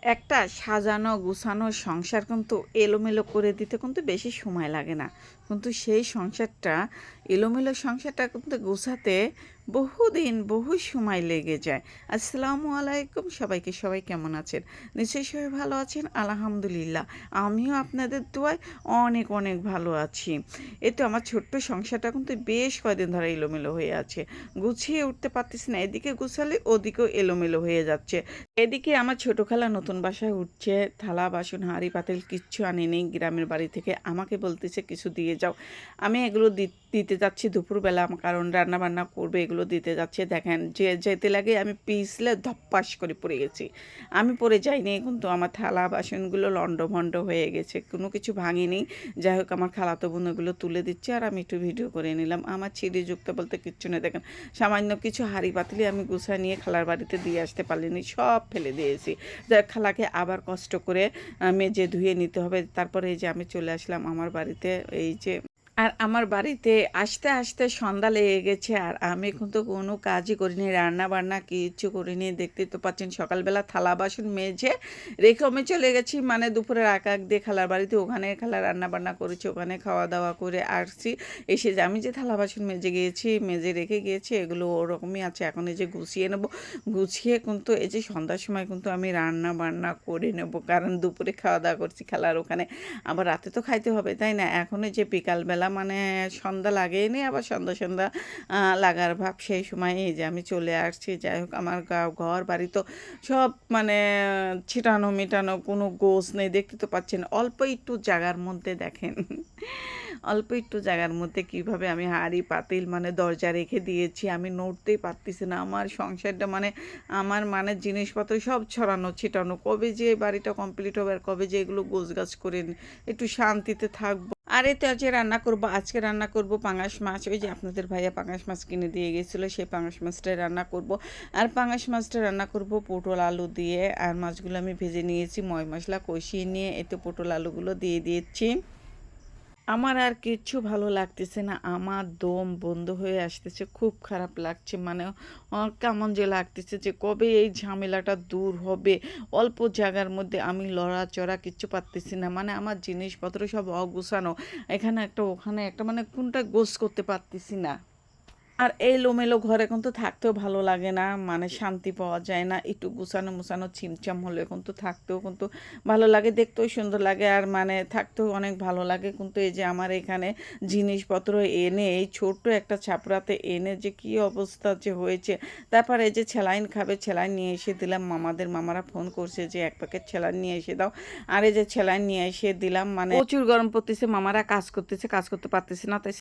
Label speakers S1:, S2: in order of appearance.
S1: একটা সাজানো গুছানো সংসার কিন্তু এলোমেলো করে দিতে কিন্তু বেশি সময় লাগে না। কিন্তু সেই সংসারটা এলোমেলো সংসারটা কিন্তু গুছাতে বহুদিন বহু সময় লেগে যায়। আসসালামু আলাইকুম সবাইকে, সবাই কেমন আছেন? নিশ্চয়ই সবাই ভালো আছেন? আলহামদুলিল্লাহ। আমিও আপনাদের দোয়ায় অনেক অনেক ভালো আছি। এই তো আমার ছোট্ট সংসারটা কিন্তু বেশ কয়েকদিন ধরে এলোমেলো হয়ে আছে। গুছিয়ে উঠতে পারতেছি না। এদিকে গুছালে ওদিকেও এলোমেলো হয়ে যাচ্ছে। এদিকে আমার ছোট খালা নতুন বাসায় উঠছে, থালা বাসন হাঁড়ি পাতিল কিচ্ছু আনেনি গ্রামের বাড়ি থেকে। আমাকে বলতেছে কিছু দিয়ে যাও। আমি এগুলো দিতে যাচ্ছি দুপুরবেলা, কারণ রান্না বান্না করবে, এগুলো দিতে যাচ্ছে। দেখেন যে যেতে লাগে আমি পিছলে ধপ্পাস করে পড়ে গেছি। আমি পড়ে যাইনি, কিন্তু আমার থালা বাসনগুলো লন্ডভন্ড হয়ে গেছে, কোনো কিছু ভাঙেনি। যাই হোক, আমার খালাতো বোন ওগুলো তুলে দিচ্ছে আর আমি একটু ভিডিও করে নিলাম। আমার ছিঁড়িযুক্ত বলতে কিচ্ছু নেই। দেখেন সামান্য কিছু হাঁড়ি পাতিলি আমি গুছিয়ে নিয়ে খালার বাড়িতে দিয়ে আসতে পারলিনি, সব ফেলে দিয়েছি। যাক, খালাকে আবার কষ্ট করে মেজে ধুয়ে নিতে হবে। তারপরে এই যে আমি চলে আসলাম আমার বাড়িতে। এই যে আর আমার বাড়িতে আসতে আসতে সন্ধ্যা লেগে গেছে, আর আমি কিন্তু কোনো কাজই করিনি, রান্না বান্না কিচ্ছু করিনি। দেখতেই তো পাচ্ছেন, সকালবেলা থালা বাসন মেজে রেখে আমি চলে গেছি, মানে দুপুরের আকাক দিয়ে খালার বাড়িতে। ওখানে খালা রান্না বান্না করেছে, ওখানে খাওয়া দাওয়া করে আসছি। এসে যে আমি যে থালা বাসন মেজে গিয়েছি, মেজে রেখে গিয়েছি, এগুলো ওরকমই আছে। এখন এই যে গুছিয়ে নেব, গুছিয়ে কিন্তু এই যে সন্ধ্যার সময় কিন্তু আমি রান্না বান্না করে নেব, কারণ দুপুরে খাওয়া দাওয়া করছি খালার ওখানে, আবার রাতে তো খাইতে হবে, তাই না? এখন এই যে বিকালবেলা, মানে সন্ধ্যা লাগেই নি, আবার সন্ধ্যা সন্ধ্যা লাগার ভাব, সেই সময় এই যে আমি চলে আসছি। যাই হোক, আমার ঘর বাড়ি তো সব মানে ছিটানো মিটানো, কোনো গোছ নেই। দেখতে তো পাচ্ছেন অল্প একটু জায়গার মধ্যে, দেখেন অল্প একটু জায়গার মধ্যে কিভাবে আমি হাঁড়ি পাতিল মানে দরজা রেখে দিয়েছি। আমি নড়তেই পারতেছি না। আমার সংসারটা মানে আমার মানে জিনিসপত্র সব ছড়ানো ছিটানো। কবে যে এই বাড়িটা কমপ্লিট হবে, আর কবে যে এগুলো গোছগাছ করে একটু শান্তিতে থাকবো। আর এই তো আজকে রান্না করব, আজকে রান্না করব পাঙাশ মাছ। ওই যে আপনাদের ভাইয়া পাঙাশ মাছ কিনে দিয়ে গেছিলো, সেই পাঙাশ মাছটাই রান্না করব। আর পাঙাশ মাছটা রান্না করব পটল আলু দিয়ে। আর মাছগুলো আমি ভেজে নিয়েছি, ময় মশলা কষিয়ে নিয়ে এতে পটল আলুগুলো দিয়ে দিয়েছি। আমার আর কিচ্ছু ভালো লাগতেছে না, আমার দম বন্ধ হয়ে আসতেছে, খুব খারাপ লাগছে। মানে কেমন যে লাগতেছে যে কবে এই ঝামেলাটা দূর হবে। অল্প জায়গার মধ্যে আমি লড়াচড়া কিচ্ছু পারতেছি না, মানে আমার জিনিসপত্র সব অগুছানো, এখানে একটা ওখানে একটা, মানে কোনটা গোছ করতে পারতেছি না। আর এই লোমেলো ঘরে কিন্তু থাকতেও ভালো লাগে না, মানে শান্তি পাওয়া যায় না। একটু গুছানো মুছানো ছিমছাম হলে কিন্তু থাকতেও কিন্তু ভালো লাগে, দেখতেও সুন্দর লাগে, আর মানে থাকতেও অনেক ভালো লাগে। কিন্তু এই যে আমার এখানে জিনিসপত্র এনে এই ছোট্ট একটা ছাপড়াতে এনে যে কি অবস্থা যে হয়েছে। তারপর এই যে স্যালাইন খাবে, স্যালাইন নিয়ে এসে দিলাম। মামারা ফোন করছে যে এক প্যাকেট স্যালাইন নিয়ে এসে দাও। আর এই যে স্যালাইন নিয়ে এসে দিলাম, মানে প্রচুর গরম পড়তেছে, মামারা কাজ করতেছে, কাজ করতে পারতেছে না, তাই